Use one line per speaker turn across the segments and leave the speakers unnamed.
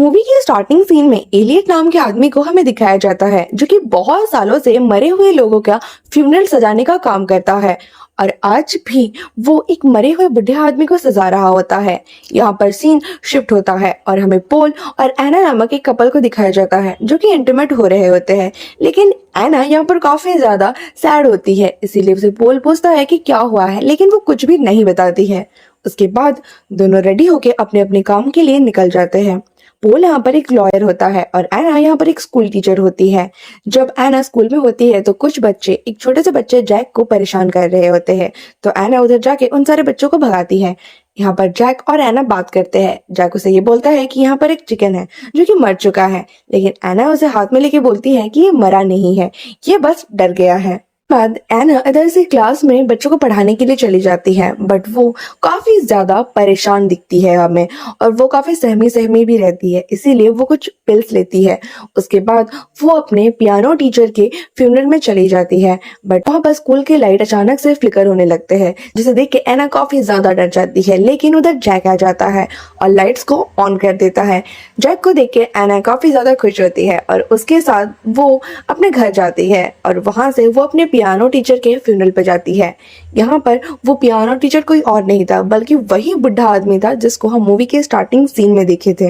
Movie के starting scene में Elliott नाम के आदमी को हमें दिखाया जाता है जो कि बहुत सालों से मरे हुए लोगों का फ्यूनरल सजाने का काम करता है और आज भी वो एक मरे हुए बुढ़े आदमी को सजा रहा होता है। यहाँ पर सीन शिफ्ट होता है और हमें पोल और एना नामक एक कपल को दिखाया जाता है जो कि इंटीमेट हो रहे होते हैं, लेकिन एना यहाँ पर काफी ज्यादा सैड होती है, इसीलिए उसे पोल पूछता है कि क्या हुआ है, लेकिन वो कुछ भी नहीं बताती है। उसके बाद दोनों रेडी होके अपने अपने काम के लिए निकल जाते हैं। पोल यहाँ पर एक लॉयर होता है और एना यहाँ पर एक स्कूल टीचर होती है। जब एना स्कूल में होती है तो कुछ बच्चे एक छोटे से बच्चे जैक को परेशान कर रहे होते हैं, तो एना उधर जाके उन सारे बच्चों को भगाती है। यहाँ पर जैक और एना बात करते हैं। जैक उसे ये बोलता है कि यहाँ पर एक चिकन है जो कि मर चुका है, लेकिन एना उसे हाथ में लेके बोलती है कि ये मरा नहीं है, ये बस डर गया है। बाद एना इधर से क्लास में बच्चों को पढ़ाने के लिए चली जाती है, बट वो काफी ज्यादा परेशान दिखती है हमें और वो काफी सहमी सहमी भी रहती है, इसीलिए वो कुछ पिल्स लेती है। उसके बाद वो अपने पियानो टीचर के फ्यूनरल में चली जाती है, बट वहाँ पर स्कूल के लाइट अचानक से फ्लिकर होने लगते हैं, जिसे देख के एना काफी ज्यादा डर जाती है। लेकिन उधर जैक आ जाता है और लाइट्स को ऑन कर देता है। जैक को देख के एना काफी ज्यादा खुश होती है और उसके साथ वो अपने घर जाती है और वहां से वो अपने पियानो टीचर के फ्यूनरल पे जाती है। यहाँ पर वो पियानो टीचर कोई और नहीं था बल्कि वही बुढ़ा आदमी था जिसको हम मूवी के स्टार्टिंग सीन में देखे थे।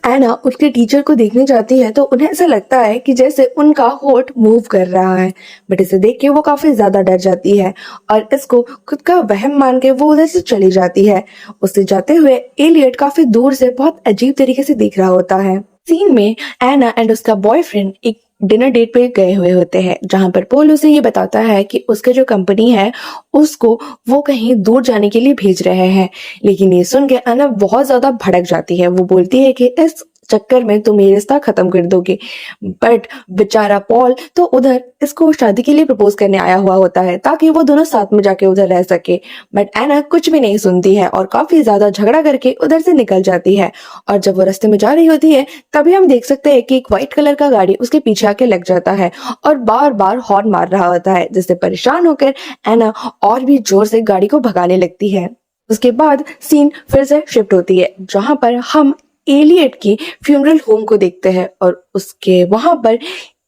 एना उसके टीचर को देखने जाती है तो उन्हें ऐसा लगता है कि जैसे उनका होठ मूव कर रहा है, बट इसे देख के वो काफी ज्यादा डर जाती है और इसको खुद का वहम मान के वो उधर से चली जाती है। उससे जाते हुए एलियट काफी दूर से बहुत अजीब तरीके से देख रहा होता है। सीन में एना एंड उसका बॉयफ्रेंड एक डिनर डेट पे गए हुए होते हैं, जहां पर पोल उसे ये बताता है कि उसके जो कंपनी है उसको वो कहीं दूर जाने के लिए भेज रहे हैं। लेकिन ये सुन के एना बहुत ज्यादा भड़क जाती है। वो बोलती है कि इस चक्कर में तुम ये रिश्ता खत्म कर दोगे, बट बेचारा पॉल तो उधर इसको शादी के लिए प्रपोज करने आया हुआ होता है ताकि वो दोनों साथ में जाके उधर रह सके। बट एना कुछ भी नहीं सुनती है और काफी ज्यादा झगड़ा करके उधर से निकल जाती है। और जब वो रास्ते में जा रही होती है तभी हम देख सकते हैं कि एक व्हाइट कलर का गाड़ी उसके पीछे आके लग जाता है और बार बार हॉर्न मार रहा होता है, जिससे परेशान होकर एना और भी जोर से गाड़ी को भगाने लगती है। उसके बाद सीन फिर से शिफ्ट होती है जहां पर हम एलियट की फ्यूनरल होम को देखते हैं और उसके वहां पर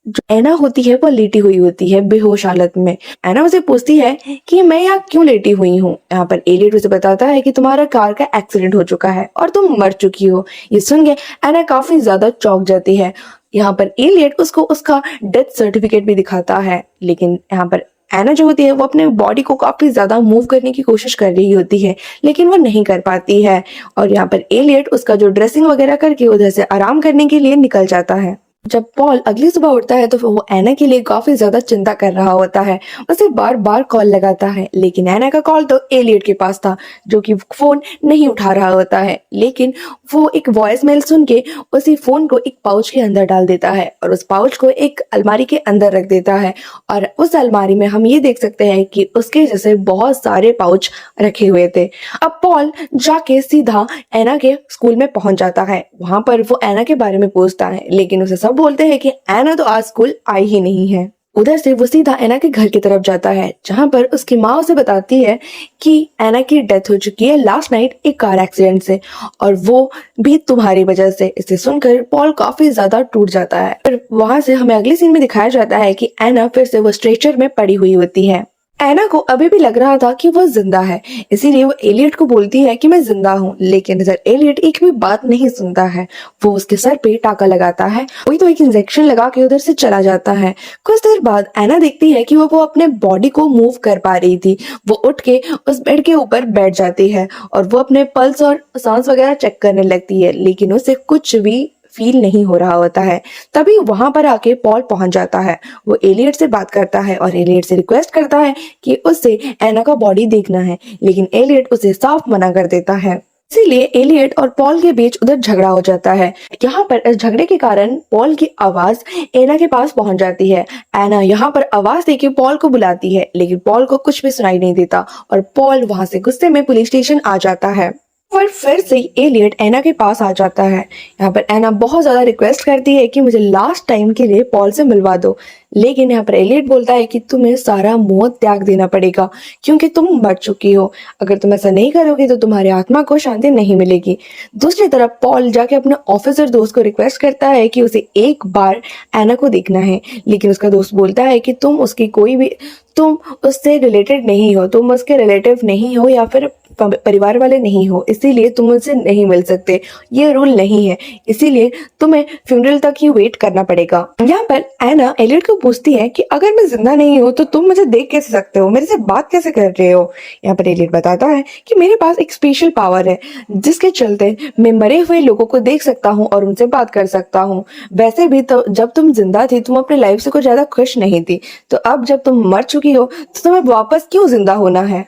जो एना होती है वो लेटी हुई होती है बेहोश हालत में। एना उसे पूछती है कि मैं यहाँ क्यों लेटी हुई हूँ। यहाँ पर एलियट उसे बताता है कि तुम्हारा कार का एक्सीडेंट हो चुका है और तुम मर चुकी हो। ये सुन के एना काफी ज्यादा चौंक जाती है। यहाँ पर एलियट उसको उसका डेथ सर्टिफिकेट भी दिखाता है, लेकिन यहाँ पर एना जो होती है वो अपने बॉडी को काफी ज्यादा मूव करने की कोशिश कर रही होती है, लेकिन वो नहीं कर पाती है। और यहाँ पर एलियट उसका जो ड्रेसिंग वगैरह करके उधर से आराम करने के लिए निकल जाता है। जब पॉल अगली सुबह उठता है तो वो एना के लिए काफी ज्यादा चिंता कर रहा होता है। उसे बार बार कॉल लगाता है, लेकिन एना का कॉल तो एलियट के पास था जो कि फोन नहीं उठा रहा होता है। लेकिन वो एक वॉइस मेल सुन के उसी फोन को एक पाउच के अंदर डाल देता है और उस पाउच को एक अलमारी के अंदर रख देता है। और उस अलमारी में हम ये देख सकते हैं कि उसके जैसे बहुत सारे पाउच रखे हुए थे। अब पॉल जाके सीधा एना के स्कूल में पहुंच जाता है। वहां पर वो एना के बारे में पूछता है, लेकिन उसे बोलते हैं कि एना तो आज स्कूल आई ही नहीं है। उधर से वो सीधा एना के घर की तरफ जाता है जहां पर उसकी माँ उसे बताती है कि एना की डेथ हो चुकी है लास्ट नाइट एक कार एक्सीडेंट से, और वो भी तुम्हारी वजह से। इसे सुनकर पॉल काफी ज्यादा टूट जाता है। फिर वहां से हमें अगले सीन में दिखाया जाता है कि एना फिर से वो स्ट्रेचर में पड़ी हुई होती है। एना को अभी भी लग रहा था कि वो जिंदा है, इसीलिए वो एलियट को बोलती है कि मैं जिंदा हूँ, लेकिन इधर एलियट एक भी बात नहीं सुनता है। वो उसके सर पे टाका लगाता है, वही तो एक इंजेक्शन लगा के उधर से चला जाता है। कुछ देर बाद एना देखती है कि वो अपने बॉडी को मूव कर पा रही थी। वो उठ के उस बेड के ऊपर बैठ जाती है और वो अपने पल्स और सांस वगैरह चेक करने लगती है, लेकिन उसे कुछ भी फील नहीं हो रहा होता है। तभी वहां पर आके पॉल पहुंच जाता है। वो एलियट से बात करता है और एलियट से रिक्वेस्ट करता है कि उससे एना का बॉडी देखना है, लेकिन एलियट उसे साफ मना कर देता है। इसीलिए एलियट और पॉल के बीच उधर झगड़ा हो जाता है। यहाँ पर इस झगड़े के कारण पॉल की आवाज एना के पास पहुंच जाती है। एना यहाँ पर आवाज देके पॉल को बुलाती है, लेकिन पॉल को कुछ भी सुनाई नहीं देता और पॉल वहां से गुस्से में पुलिस स्टेशन आ जाता है। पर फिर से एलियट एना के पास आ जाता है। यहाँ पर एना बहुत ज्यादा रिक्वेस्ट करती है कि मुझे लास्ट टाइम के लिए पॉल से मिलवा दो, लेकिन यहाँ पर एलियट बोलता है कि तुम्हें सारा मोह त्याग देना पड़ेगा क्योंकि तुम मर चुकी हो। अगर तुम ऐसा नहीं करोगे तो तुम्हारी आत्मा को शांति नहीं मिलेगी। दूसरी तरफ पॉल जाके अपने ऑफिसर दोस्त को रिक्वेस्ट करता है कि उसे एक बार एना को देखना है, लेकिन उसका दोस्त बोलता है कि तुम उससे रिलेटेड नहीं हो, तुम उसके रिलेटिव नहीं हो या फिर परिवार वाले नहीं हो, इसीलिए तुम उनसे नहीं मिल सकते, ये रूल नहीं है, इसीलिए तुम्हें फ्यूनरल तक ही वेट करना पड़ेगा। यहाँ पर एना एलियट को पूछती है कि अगर मैं जिंदा नहीं हूँ तो तुम मुझे देख कैसे सकते हो, मेरे से बात कैसे कर रहे हो। यहाँ पर एलियट बताता है कि मेरे पास एक स्पेशल पावर है जिसके चलते मैं मरे हुए लोगों को देख सकता हूँ और उनसे बात कर सकता हूँ। वैसे भी तो जब तुम जिंदा थी तुम अपनी लाइफ से कुछ ज्यादा खुश नहीं थी, तो अब जब तुम मर चुकी हो तो तुम्हें वापस क्यों जिंदा होना है।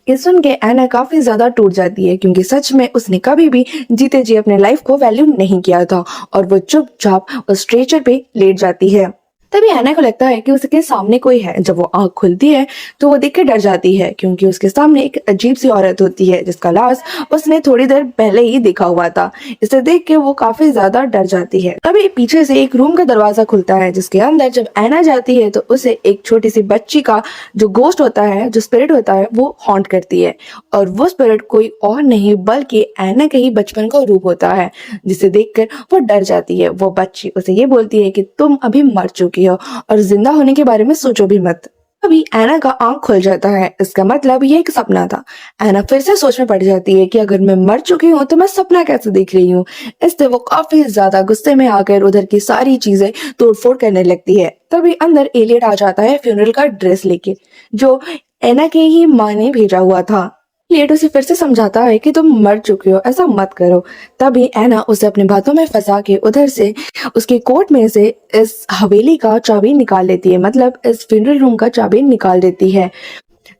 ये सुन के एना काफी ज्यादा टूट जाती है क्योंकि सच में उसने कभी भी जीते जी अपने लाइफ को वैल्यू नहीं किया था और वो चुपचाप उस स्ट्रेचर पे लेट जाती है। तभी एना को लगता है कि उसके सामने कोई है। जब वो आंख खुलती है तो वो देख के डर जाती है क्योंकि उसके सामने एक अजीब सी औरत होती है जिसका लाश उसने थोड़ी देर पहले ही देखा हुआ था। इसे देख के वो काफी ज्यादा डर जाती है। तभी पीछे से एक रूम का दरवाजा खुलता है जिसके अंदर जब एना जाती है तो उसे एक छोटी सी बच्ची का जो गोस्ट होता है, जो स्पिरिट होता है, वो हॉन्ट करती है और वो स्पिरिट कोई और नहीं बल्कि एना के ही बचपन का रूप होता है, जिसे देखकर वो डर जाती है। वो बच्ची उसे ये बोलती है कि तुम अभी मर चुकी हो और जिंदा होने के बारे में सोचो भी मत। अभी एना का आंख खुल जाता है, इसका मतलब ये एक सपना था। एना फिर से सोच में पड़ जाती है कि अगर मैं मर चुकी हूँ तो मैं सपना कैसे देख रही हूँ। इससे वो काफी ज्यादा गुस्से में आकर उधर की सारी चीजें तोड़फोड़ करने लगती है। तभी अंदर एलियट आ जाता है फ्यूनरल का ड्रेस लेके, जो एना के ही माँ ने भेजा हुआ था। एलियट उसे फिर से समझाता है कि तुम मर चुके हो, ऐसा मत करो। तभी एना उसे अपने बातों में फंसा के उधर से उसके कोट में से इस हवेली का चाबी निकाल लेती है, मतलब इस फ्यूनरल रूम का चाबी निकाल देती है।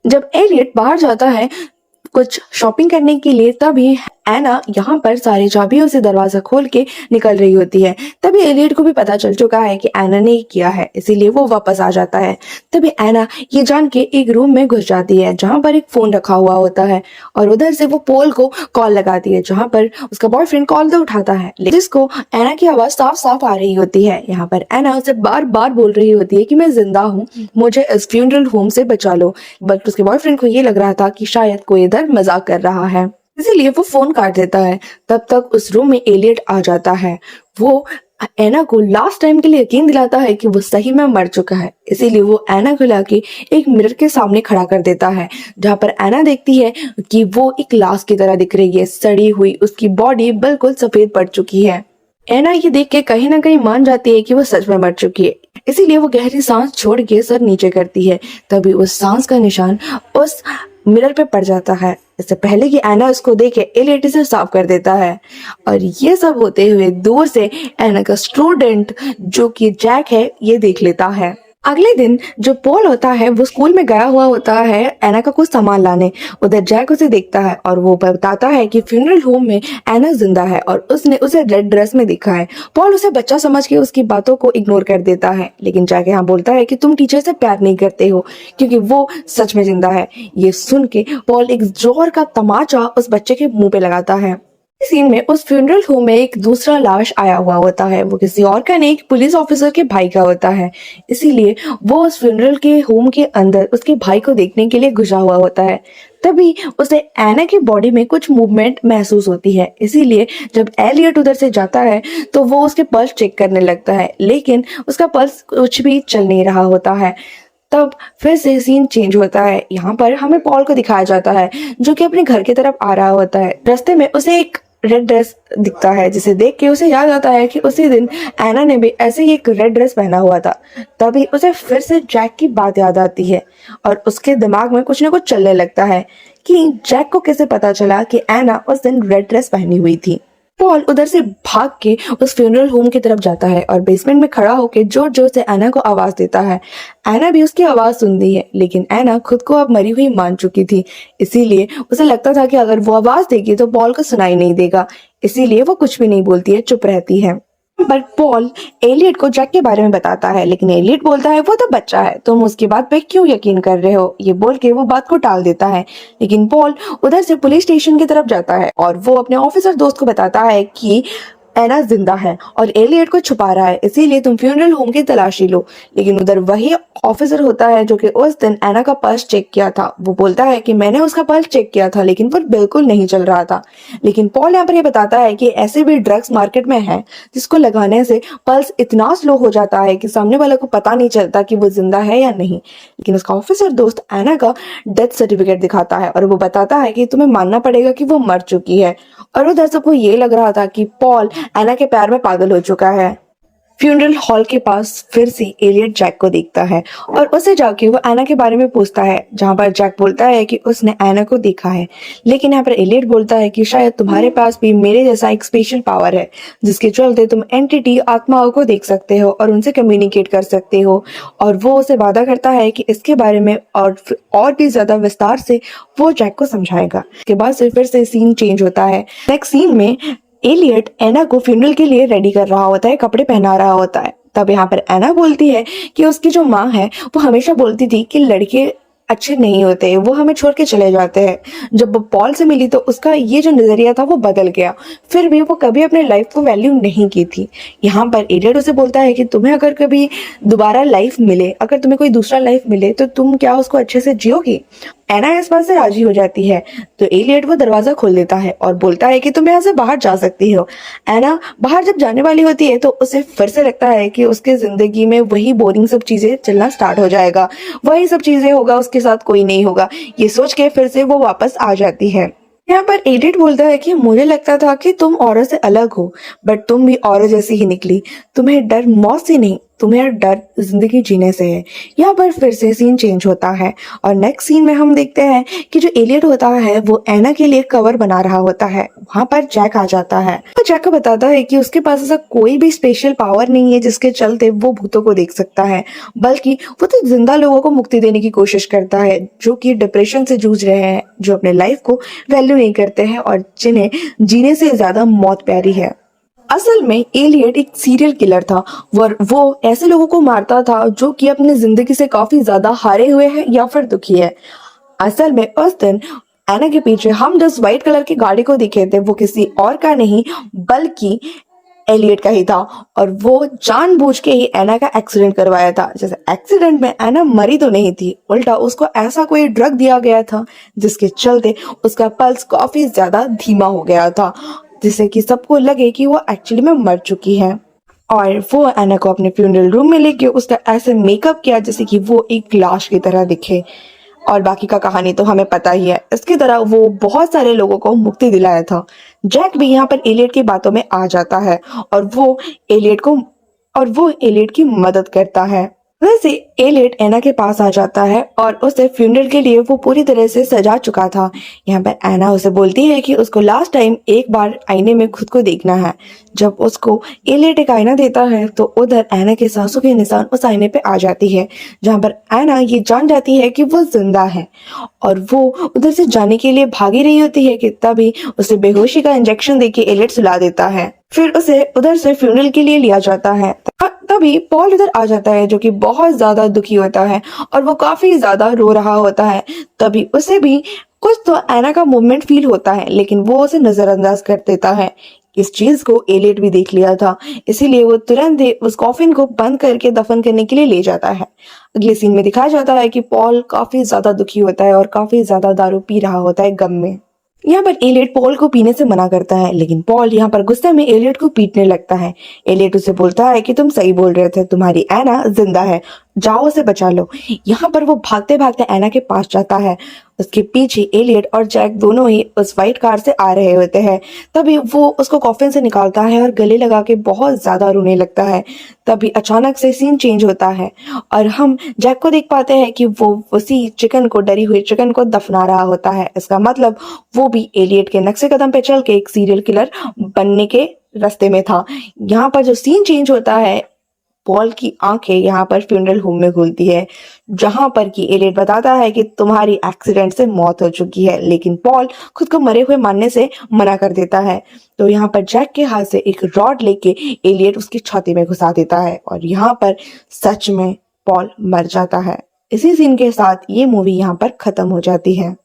जब एलियट बाहर जाता है कुछ शॉपिंग करने के लिए, तभी एना यहाँ पर सारी चाबियों से दरवाजा खोल के निकल रही होती है। तभी एलियट को भी पता चल चुका है कि एना ने किया है, इसीलिए वो वापस आ जाता है। तभी एना ये जान के एक रूम में घुस जाती है जहाँ पर एक फोन रखा हुआ होता है और उधर से वो पोल को कॉल लगाती है जहाँ पर उसका बॉयफ्रेंड कॉल तो उठाता है, जिसको एना की आवाज साफ साफ आ रही होती है। यहाँ पर एना उसे बार बार बोल रही होती है कि मैं जिंदा हूँ, मुझे इस फ्यूनरल होम से बचा लो, बट उसके बॉयफ्रेंड को ये लग रहा था कि शायद कोई इधर मजाक कर रहा है, इसीलिए वो फोन काट देता है। तब तक उस रूम में एलियट आ जाता है। वो एना को लास्ट टाइम के लिए यकीन दिलाता है कि वो सही में मर चुका है, इसीलिए वो एना को लाके एक मिरर के सामने खड़ा कर देता है जहाँ पर एना देखती है कि वो एक लाश की तरह दिख रही है, सड़ी हुई, उसकी बॉडी बिल्कुल सफेद पड़ चुकी है। एना ये देख के कहीं ना कहीं मान जाती है कि वो सच में मर चुकी है, इसीलिए वो गहरी सांस छोड़ के सर नीचे करती है। तभी उस सांस का निशान उस मिरर पे पड़ जाता है। इससे पहले कि एना उसको देखे, एलियट इसे साफ कर देता है और ये सब होते हुए दूर से एना का स्टूडेंट जो कि जैक है ये देख लेता है। अगले दिन जो पॉल होता है वो स्कूल में गया हुआ होता है एना का कुछ सामान लाने। उधर जैक उसे देखता है और वो बताता है कि फ्यूनरल होम में एना जिंदा है और उसने उसे रेड ड्रेस में देखा है। पॉल उसे बच्चा समझ के उसकी बातों को इग्नोर कर देता है, लेकिन जैक यहाँ बोलता है कि तुम टीचर से प्यार नहीं करते हो क्योंकि वो सच में जिंदा है। ये सुन के पॉल एक जोर का तमाचा उस बच्चे के मुंह पे लगाता है। सीन में उस फ्यूनरल होम में एक दूसरा लाश आया हुआ होता है, वो किसी और का नहीं, एक पुलिस ऑफिसर के भाई का होता है, इसीलिए वो उस फ्यूनरल के होम के अंदर उसके भाई को देखने के लिए घुसा हुआ होता है। तभी उसे एना की बॉडी में कुछ मूवमेंट महसूस होती है, इसीलिए जब एलियट उधर से जाता है तो वो उसके पल्स चेक करने लगता है, लेकिन उसका पल्स कुछ भी चल नहीं रहा होता है। तब फिर से सीन चेंज होता है। यहाँ पर हमें पॉल को दिखाया जाता है जो कि अपने घर की तरफ आ रहा होता है। रास्ते में उसे एक रेड ड्रेस दिखता है जिसे देख के उसे याद आता है कि उसी दिन एना ने भी ऐसे ही एक रेड ड्रेस पहना हुआ था। तभी उसे फिर से जैक की बात याद आती है और उसके दिमाग में कुछ ना कुछ चलने लगता है कि जैक को कैसे पता चला कि एना उस दिन रेड ड्रेस पहनी हुई थी। पॉल उधर से भाग के उस फ्यूनरल होम की तरफ जाता है और बेसमेंट में खड़ा होकर जोर जोर से एना को आवाज देता है। एना भी उसकी आवाज सुनती है, लेकिन एना खुद को अब मरी हुई मान चुकी थी, इसीलिए उसे लगता था कि अगर वो आवाज देगी तो पॉल को सुनाई नहीं देगा, इसीलिए वो कुछ भी नहीं बोलती है, चुप रहती है। पर पॉल एलियट को जैक के बारे में बताता है, लेकिन एलियट बोलता है वो तो बच्चा है, तुम उसकी बात पे क्यों यकीन कर रहे हो। ये बोल के वो बात को टाल देता है। लेकिन पॉल उधर से पुलिस स्टेशन की तरफ जाता है और वो अपने ऑफिसर दोस्त को बताता है कि एना जिंदा है और एलियट को छुपा रहा है, इसीलिए तुम फ्यूनरल होम की तलाशी लो। लेकिन उधर वही ऑफिसर होता है जो कि उस दिन एना का पर्स चेक किया था। वो बोलता है कि मैंने उसका पर्स चेक किया था लेकिन वो बिल्कुल नहीं चल रहा था। लेकिन पॉल यहाँ पर ये बताता है कि ऐसे भी ड्रग्स मार्केट में है जिसको लगाने से पल्स इतना स्लो हो जाता है कि सामने वाले को पता नहीं चलता कि वो जिंदा है या नहीं। लेकिन उसका ऑफिसर दोस्त एना का डेथ सर्टिफिकेट दिखाता है और वो बताता है कि तुम्हें मानना पड़ेगा कि वो मर चुकी है। और उधर सबको ये लग रहा था कि पॉल एना के प्यार में पागल हो चुका है। फ्यूनरल हॉल के पास फिर से एलियट जैक को देखता है और उसे जाके वो एना के बारे में पूछता है, जहां पर जैक बोलता है कि उसने एना को देखा है। लेकिन यहाँ पर एलियट बोलता है कि शायद तुम्हारे पास भी मेरे जैसा एक स्पेशल पावर है जिसके चलते तुम एंटिटी आत्माओं को देख सकते हो और उनसे कम्युनिकेट कर सकते हो। और वो उसे वादा करता है कि इसके बारे में और भी ज्यादा विस्तार से वो जैक को समझाएगा। इसके बाद से फिर से सीन चेंज होता है। नेक्स्ट सीन में एलियट एना को फ्यूनरल के लिए रेडी कर रहा होता है, कपड़े पहना रहा होता है। तब यहाँ पर एना बोलती है कि उसकी जो माँ है वो हमेशा बोलती थी कि लड़के अच्छे नहीं होते, वो हमें छोड़ के चले जाते हैं। जब वो पॉल से मिली तो उसका ये जो नजरिया था वो बदल गया। फिर भी वो कभी अपने लाइफ को वैल्यू नहीं की थी। यहाँ पर एलियट उसे बोलता है कि तुम्हें अगर कभी दोबारा लाइफ मिले, अगर तुम्हें कोई दूसरा लाइफ मिले तो तुम क्या उसको अच्छे से जियोगी। एना इस बात से राजी हो जाती है तो एलियट वो दरवाजा खोल देता है और बोलता है कि तुम यहाँ से बाहर जा सकती हो। एना बाहर जब जाने वाली होती है तो उसे फिर से लगता है कि उसके जिंदगी में वही बोरिंग सब चीजें चलना स्टार्ट हो जाएगा, वही सब चीजें होगा, उसके साथ कोई नहीं होगा। ये सोच के फिर से वो वापस आ जाती है। यहाँ पर एडिट बोलता है कि मुझे लगता था कि तुम औरत से अलग हो, बट तुम भी औरत जैसी ही निकली। तुम्हें डर मौत से नहीं, तुम्हें डर जिंदगी जीने से है। यहाँ पर फिर से सीन चेंज होता है और नेक्स्ट सीन में हम देखते हैं कि जो एलियट होता है वो एना के लिए कवर बना रहा होता है। वहां पर जैक आ जाता है और जैक को बताता है कि उसके पास ऐसा कोई भी स्पेशल पावर नहीं है जिसके चलते वो भूतों को देख सकता है, बल्कि वो तो जिंदा लोगों को मुक्ति देने की कोशिश करता है जो कि डिप्रेशन से जूझ रहे हैं, जो अपने लाइफ को वैल्यू नहीं करते हैं और जिन्हें जीने से ज्यादा मौत प्यारी है। असल में एलियट एक सीरियल किलर था। वो ऐसे लोगों को मारता था जो कि अपनी जिंदगी से काफी ज्यादा हारे हुए हैं या फिर दुखी है। असल में उस दिन एना के पीछे हम जिस व्हाइट कलर की गाड़ी को दिखे थे वो किसी और का नहीं बल्कि एलियट का ही था। और वो जानबूझ के ही एना का एक्सीडेंट करवाया था। जैसे एक्सीडेंट में एना मरी तो नहीं थी, उल्टा उसको ऐसा कोई ड्रग दिया गया था जिसके चलते उसका पल्स काफी ज्यादा धीमा हो गया था, जिससे कि सबको लगे कि वो एक्चुअली में मर चुकी है। और वो एना को अपने फ्यूनरल रूम में लेके उसका ऐसे मेकअप किया जैसे कि वो एक लाश की तरह दिखे। और बाकी का कहानी तो हमें पता ही है। इसकी तरह वो बहुत सारे लोगों को मुक्ति दिलाया था। जैक भी यहाँ पर एलियट की बातों में आ जाता है और वो एलियट की मदद करता है। वैसे एलियट एना के पास आ जाता है और उसे फ्यूनरल के लिए वो पूरी तरह से सजा चुका था। यहाँ पर एना उसे बोलती है कि उसको लास्ट टाइम एक बार आईने में खुद को देखना है। जब उसको एलियट एक आईना देता है तो उधर एना के सांसों के निशान उस आईने पे आ जाती है, जहाँ पर एना ये जान जाती है कि वो जिंदा है। और वो उधर से जाने के लिए भागी रही होती है कि तभी उसे बेहोशी का इंजेक्शन देके एलियट सुला देता है। फिर उसे उधर से फ्यूनरल के लिए लिया जाता है। तभी पॉल उधर आ जाता है जो कि बहुत ज्यादा दुखी होता है और वो काफी ज्यादा रो रहा होता है। तभी उसे भी कुछ तो एना का मूवमेंट फील होता है, लेकिन वो उसे नजरअंदाज कर देता है। इस चीज को एलियट भी देख लिया था, इसीलिए वो तुरंत ही उस कॉफिन को बंद करके दफन करने के लिए ले जाता है। अगले सीन में दिखाया जाता है कि पॉल काफी ज्यादा दुखी होता है और काफी ज्यादा दारू पी रहा होता है गम में। यहाँ पर एलियट पॉल को पीने से मना करता है, लेकिन पॉल यहाँ पर गुस्से में एलियट को पीटने लगता है। एलियट उसे बोलता है कि तुम सही बोल रहे थे, तुम्हारी एना जिंदा है, जाओ उसे बचा लो। यहाँ पर वो भागते भागते एना के पास जाता है। उसके पीछे एलियट और जैक दोनों ही उस व्हाइट कार से आ रहे होते हैं। तभी वो उसको कॉफिन से निकालता है और गले लगा के बहुत ज्यादा रोने लगता है। तभी अचानक से सीन चेंज होता है और हम जैक को देख पाते हैं कि वो उसी चिकन को, डरी हुई चिकन को दफना रहा होता है। इसका मतलब वो भी एलियट के नक्शे कदम पे चल के एक सीरियल किलर बनने के रास्ते में था। यहाँ पर जो सीन चेंज होता है पॉल की आंखें यहाँ पर फ्यूनरल होम में खुलती है, जहां पर कि एलियट बताता है कि तुम्हारी एक्सीडेंट से मौत हो चुकी है, लेकिन पॉल खुद को मरे हुए मानने से मना कर देता है। तो यहाँ पर जैक के हाथ से एक रॉड लेके एलियट उसकी छाती में घुसा देता है और यहाँ पर सच में पॉल मर जाता है। इसी सीन के साथ ये मूवी यहाँ पर खत्म हो जाती है।